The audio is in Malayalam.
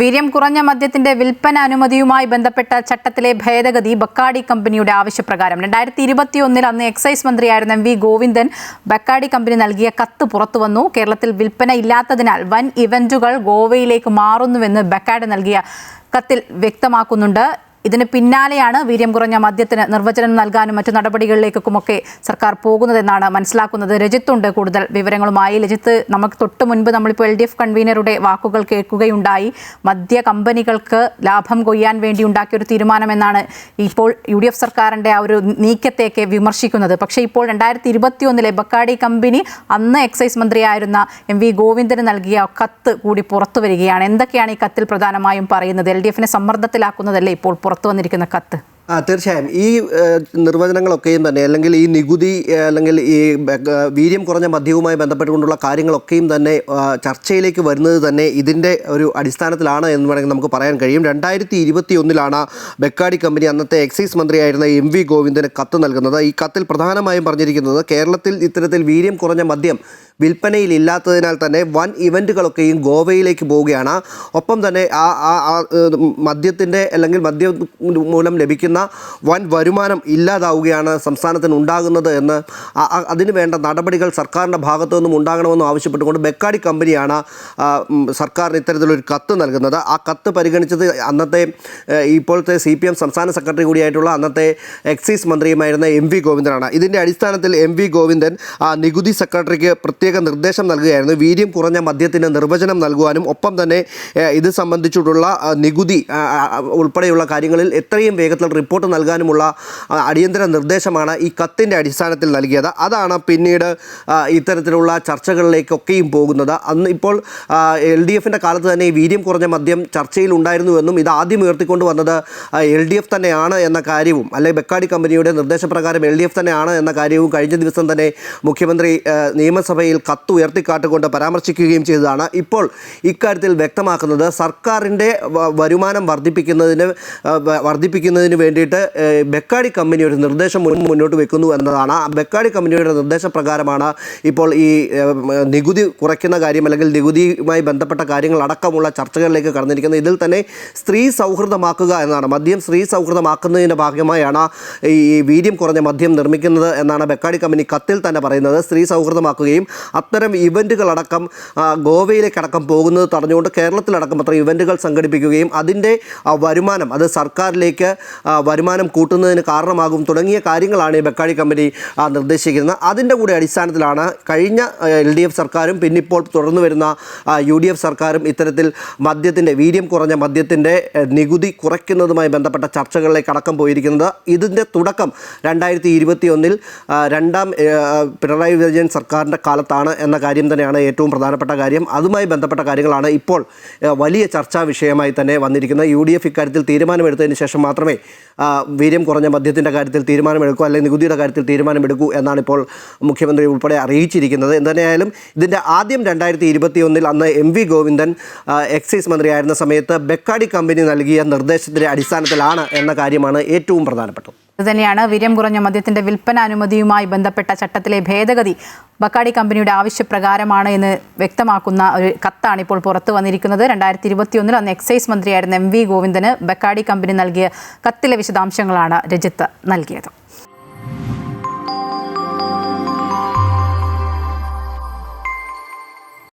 വീര്യം കുറഞ്ഞ മദ്യത്തിന്റെ വിൽപ്പന അനുമതിയുമായി ബന്ധപ്പെട്ട ചട്ടത്തിലെ ഭേദഗതി ബക്കാഡി കമ്പനിയുടെ ആവശ്യപ്രകാരം 2021 അന്ന് എക്സൈസ് മന്ത്രിയായിരുന്ന എം.വി. ഗോവിന്ദൻ ബക്കാഡി കമ്പനി നൽകിയ കത്ത് പുറത്തുവന്നു. കേരളത്തിൽ വിൽപ്പന ഇല്ലാത്തതിനാൽ വൻ ഇവന്റുകൾ ഗോവയിലേക്ക് മാറുന്നുവെന്ന് ബക്കാഡി നൽകിയ കത്തിൽ വ്യക്തമാക്കുന്നുണ്ട്. ഇതിന് പിന്നാലെയാണ് വീര്യം കുറഞ്ഞ മദ്യത്തിന് നിർവചനം നൽകാനും മറ്റു നടപടികളിലേക്കൊക്കെ സർക്കാർ പോകുന്നതെന്നാണ് മനസ്സിലാക്കുന്നത്. രജിത്തുണ്ട് കൂടുതൽ വിവരങ്ങളുമായി. രജിത്ത്, നമുക്ക് തൊട്ട് മുൻപ് നമ്മളിപ്പോൾ LDF കൺവീനറുടെ വാക്കുകൾ കേൾക്കുകയുണ്ടായി. മദ്യ കമ്പനികൾക്ക് ലാഭം കൊയ്യാൻ വേണ്ടി ഉണ്ടാക്കിയൊരു തീരുമാനമെന്നാണ് ഇപ്പോൾ UDF സർക്കാരിൻ്റെ ആ ഒരു നീക്കത്തെയൊക്കെ വിമർശിക്കുന്നത്. പക്ഷേ ഇപ്പോൾ 2021 ബക്കാഡി കമ്പനി അന്ന് എക്സൈസ് മന്ത്രിയായിരുന്ന എം.വി. ഗോവിന്ദന് നൽകിയ കത്ത് കൂടി പുറത്തു വരികയാണ്. എന്തൊക്കെയാണ് ഈ കത്തിൽ പ്രധാനമായും പറയുന്നത്? LDFനെ സമ്മർദ്ദത്തിലാക്കുന്നതല്ലേ ഇപ്പോൾ പുറത്തു വന്നിരിക്കുന്ന കത്ത്? തീർച്ചയായും ഈ നിർവചനങ്ങളൊക്കെയും തന്നെ, അല്ലെങ്കിൽ ഈ നികുതി, അല്ലെങ്കിൽ ഈ വീര്യം കുറഞ്ഞ മദ്യവുമായി ബന്ധപ്പെട്ടുകൊണ്ടുള്ള കാര്യങ്ങളൊക്കെയും തന്നെ ചർച്ചയിലേക്ക് വരുന്നത് തന്നെ ഇതിൻ്റെ ഒരു അടിസ്ഥാനത്തിലാണ് എന്ന് വേണമെങ്കിൽ നമുക്ക് പറയാൻ കഴിയും. 2021 ബക്കാഡി കമ്പനി അന്നത്തെ എക്സൈസ് മന്ത്രിയായിരുന്ന എം.വി. ഗോവിന്ദന് കത്ത് നൽകുന്നത്. ഈ കത്തിൽ പ്രധാനമായും പറഞ്ഞിരിക്കുന്നത് കേരളത്തിൽ ഇത്തരത്തിൽ വീര്യം കുറഞ്ഞ മദ്യം വിൽപ്പനയിൽ ഇല്ലാത്തതിനാൽ തന്നെ വൻ ഇവൻറ്റുകളൊക്കെയും ഗോവയിലേക്ക് പോവുകയാണ്. ഒപ്പം തന്നെ ആ മദ്യത്തിൻ്റെ അല്ലെങ്കിൽ മദ്യം മൂലം ലഭിക്കുന്ന വൻ വരുമാനം ഇല്ലാതാവുകയാണ് സംസ്ഥാനത്തിന് ഉണ്ടാകുന്നത് എന്ന്, അതിന് വേണ്ട നടപടികൾ സർക്കാരിൻ്റെ ഭാഗത്തു നിന്നും ഉണ്ടാകണമെന്നും ആവശ്യപ്പെട്ടുകൊണ്ട് ബക്കാഡി കമ്പനിയാണ് സർക്കാരിന് ഇത്തരത്തിലൊരു കത്ത് നൽകുന്നത്. ആ കത്ത് പരിഗണിച്ചത് അന്നത്തെ ഇപ്പോഴത്തെ CPM സംസ്ഥാന സെക്രട്ടറി കൂടിയായിട്ടുള്ള അന്നത്തെ എക്സൈസ് മന്ത്രിയുമായിരുന്ന എം.വി. ഗോവിന്ദനാണ്. ഇതിൻ്റെ അടിസ്ഥാനത്തിൽ എം.വി. ഗോവിന്ദൻ നികുതി സെക്രട്ടറിക്ക് പ്രത്യേക നിർദ്ദേശം നൽകുകയായിരുന്നു. വീര്യം കുറഞ്ഞ മദ്യത്തിന് നിർവചനം നൽകുവാനും ഒപ്പം തന്നെ ഇത് സംബന്ധിച്ചിട്ടുള്ള നികുതി ഉൾപ്പെടെയുള്ള കാര്യങ്ങളിൽ എത്രയും വേഗത്തിൽ റിപ്പോർട്ട് നൽകാനുമുള്ള അടിയന്തര നിർദ്ദേശമാണ് ഈ കത്തിൻ്റെ അടിസ്ഥാനത്തിൽ നൽകിയത്. അതാണ് പിന്നീട് ഇത്തരത്തിലുള്ള ചർച്ചകളിലേക്കൊക്കെയും പോകുന്നത്. അന്ന് ഇപ്പോൾ LDFിൻ്റെ കാലത്ത് തന്നെ ഈ വീര്യം കുറഞ്ഞ മദ്യം ചർച്ചയിൽ ഉണ്ടായിരുന്നുവെന്നും ഇത് ആദ്യം ഉയർത്തിക്കൊണ്ട് വന്നത് LDF തന്നെയാണ് എന്ന കാര്യവും, അല്ലെങ്കിൽ ബക്കാഡി കമ്പനിയുടെ നിർദ്ദേശപ്രകാരം LDF തന്നെയാണ് എന്ന കാര്യവും കഴിഞ്ഞ ദിവസം തന്നെ മുഖ്യമന്ത്രി നിയമസഭയിൽ കത്ത് ഉയർത്തിക്കാട്ടുകൊണ്ട് പരാമർശിക്കുകയും ചെയ്തതാണ്. ഇപ്പോൾ ഇക്കാര്യത്തിൽ വ്യക്തമാക്കുന്നത് സർക്കാരിൻ്റെ വരുമാനം വർദ്ധിപ്പിക്കുന്നതിന് വേണ്ടിയിട്ട് ബക്കാഡി കമ്പനി ഒരു നിർദ്ദേശം മുന്നോട്ട് വെക്കുന്നു എന്നതാണ്. ബക്കാഡി കമ്പനിയുടെ നിർദ്ദേശപ്രകാരമാണ് ഇപ്പോൾ ഈ നികുതി കുറയ്ക്കുന്ന കാര്യം, അല്ലെങ്കിൽ നികുതിയുമായി ബന്ധപ്പെട്ട കാര്യങ്ങളടക്കമുള്ള ചർച്ചകളിലേക്ക് കടന്നിരിക്കുന്നത്. ഇതിൽ തന്നെ സ്ത്രീ സൗഹൃദമാക്കുക എന്നതാണ്. മദ്യം സ്ത്രീ സൗഹൃദമാക്കുന്നതിൻ്റെ ഭാഗമായാണ് ഈ വീര്യം കുറഞ്ഞ മദ്യം നിർമ്മിക്കുന്നത് എന്നാണ് ബക്കാഡി കമ്പനി കത്തിൽ തന്നെ പറയുന്നത്. സ്ത്രീ സൗഹൃദമാക്കുകയും അത്തരം ഇവൻറ്റുകളടക്കം ഗോവയിലേക്കടക്കം പോകുന്നത് തടഞ്ഞുകൊണ്ട് കേരളത്തിലടക്കം അത്തരം ഇവൻറ്റുകൾ സംഘടിപ്പിക്കുകയും അതിൻ്റെ വരുമാനം അത് സർക്കാരിലേക്ക് വരുമാനം കൂട്ടുന്നതിന് കാരണമാകും തുടങ്ങിയ കാര്യങ്ങളാണ് ഈ ബക്കാഡി കമ്പനി നിർദ്ദേശിക്കുന്നത്. അതിൻ്റെ കൂടെ അടിസ്ഥാനത്തിലാണ് കഴിഞ്ഞ LDF സർക്കാരും പിന്നിപ്പോൾ തുടർന്നു വരുന്ന UDF സർക്കാരും ഇത്തരത്തിൽ വീര്യം കുറഞ്ഞ മദ്യത്തിൻ്റെ നികുതി കുറയ്ക്കുന്നതുമായി ബന്ധപ്പെട്ട ചർച്ചകളിലേക്ക് അടക്കം പോയിരിക്കുന്നത്. ഇതിൻ്റെ തുടക്കം 2021 രണ്ടാം പിണറായി വിജയൻ സർക്കാരിൻ്റെ കാലത്താണ് എന്ന കാര്യം തന്നെയാണ് ഏറ്റവും പ്രധാനപ്പെട്ട കാര്യം. അതുമായി ബന്ധപ്പെട്ട കാര്യങ്ങളാണ് ഇപ്പോൾ വലിയ ചർച്ചാ വിഷയമായി തന്നെ വന്നിരിക്കുന്നത്. UDF ഇക്കാര്യത്തിൽ തീരുമാനമെടുത്തതിന് ശേഷം മാത്രമേ വീര്യം കുറഞ്ഞ മദ്യത്തിൻ്റെ കാര്യത്തിൽ തീരുമാനമെടുക്കൂ, അല്ലെങ്കിൽ നികുതിയുടെ കാര്യത്തിൽ തീരുമാനമെടുക്കൂ എന്നാണ് ഇപ്പോൾ മുഖ്യമന്ത്രി ഉൾപ്പെടെ അറിയിച്ചിരിക്കുന്നത്. എന്തായാലും ഇതിൻ്റെ ആദ്യം 2021 അന്ന് എം.വി. ഗോവിന്ദൻ എക്സൈസ് മന്ത്രിയായിരുന്ന സമയത്ത് ബക്കാഡി കമ്പനി നൽകിയ നിർദ്ദേശത്തിൻ്റെ അടിസ്ഥാനത്തിലാണ് എന്ന കാര്യമാണ് ഏറ്റവും പ്രധാനപ്പെട്ടത്. ഇതുതന്നെയാണ് വീര്യം കുറഞ്ഞ മദ്യത്തിന്റെ വിൽപ്പന അനുമതിയുമായി ബന്ധപ്പെട്ട ചട്ടത്തിലെ ഭേദഗതി ബക്കാഡി കമ്പനിയുടെ ആവശ്യപ്രകാരമാണ് എന്ന് വ്യക്തമാക്കുന്ന ഒരു കത്താണ് ഇപ്പോൾ പുറത്തു വന്നിരിക്കുന്നത്. 2021 അന്ന് എക്സൈസ് മന്ത്രിയായിരുന്ന എം.വി. ഗോവിന്ദന് ബക്കാഡി കമ്പനി നൽകിയ കത്തിലെ വിശദാംശങ്ങളാണ് രജിത്ത് നൽകിയത്.